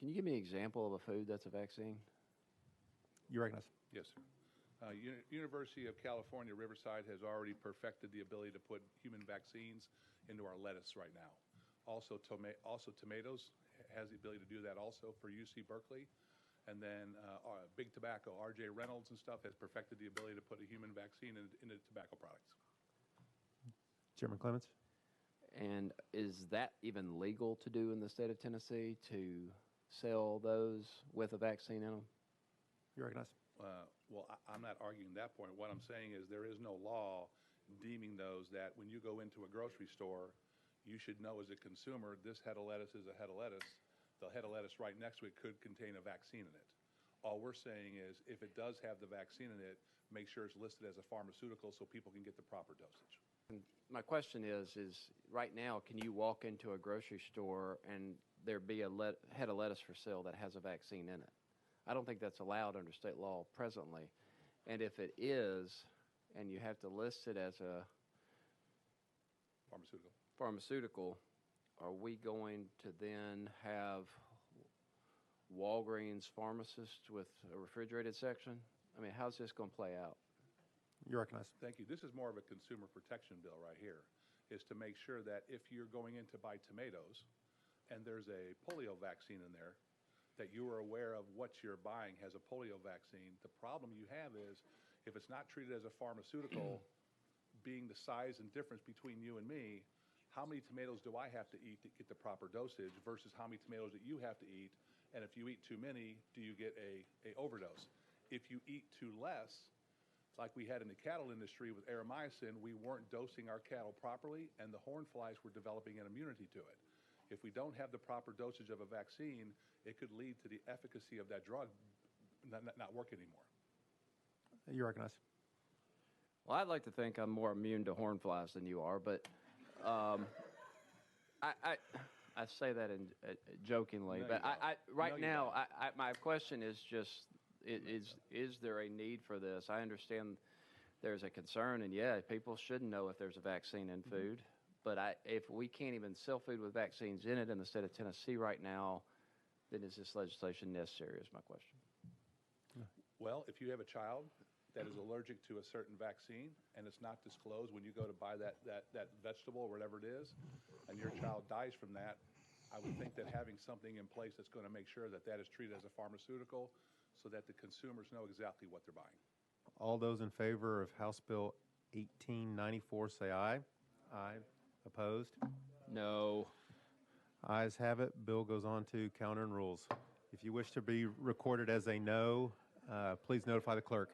Can you give me an example of a food that's a vaccine? You recognize. Yes, sir. University of California, Riverside has already perfected the ability to put human vaccines into our lettuce right now. Also, tomatoes has the ability to do that also for UC Berkeley. And then Big Tobacco, R.J. Reynolds and stuff has perfected the ability to put a human vaccine into tobacco products. Chairman Clements. And is that even legal to do in the state of Tennessee, to sell those with a vaccine in them? You recognize. Well, I'm not arguing that point. What I'm saying is there is no law deeming those that when you go into a grocery store, you should know as a consumer, this head of lettuce is a head of lettuce. The head of lettuce right next to it could contain a vaccine in it. All we're saying is if it does have the vaccine in it, make sure it's listed as a pharmaceutical so people can get the proper dosage. My question is right now, can you walk into a grocery store and there be a head of lettuce for sale that has a vaccine in it? I don't think that's allowed under state law presently. And if it is, and you have to list it as a pharmaceutical, are we going to then have Walgreens pharmacists with a refrigerated section? I mean, how's this going to play out? You recognize. Thank you. This is more of a consumer protection bill right here, is to make sure that if you're going in to buy tomatoes and there's a polio vaccine in there, that you are aware of what you're buying has a polio vaccine. The problem you have is if it's not treated as a pharmaceutical, being the size and difference between you and me, how many tomatoes do I have to eat to get the proper dosage versus how many tomatoes that you have to eat? And if you eat too many, do you get a overdose? If you eat too less, like we had in the cattle industry with Aeromycin, we weren't dosing our cattle properly, and the horn flies were developing an immunity to it. If we don't have the proper dosage of a vaccine, it could lead to the efficacy of that drug not work anymore. You recognize. Well, I'd like to think I'm more immune to horn flies than you are, but I say that jokingly. No, but right No, now, my question is just, is there a need for this? I understand there's a concern, and yeah, people should know if there's a vaccine in food. But if we can't even sell food with vaccines in it in the state of Tennessee right now, then is this legislation necessary is my question. Well, if you have a child that is allergic to a certain vaccine and it's not disclosed when you go to buy that vegetable or whatever it is, and your child dies from that, I would think that having something in place that's going to make sure that that is treated as a pharmaceutical so that the consumers know exactly what they're buying. All those in favor of House Bill 1894 say aye. Aye. Opposed? No. Ayes have it. Bill goes on to counter and rules. If you wish to be recorded as a no, please notify the clerk.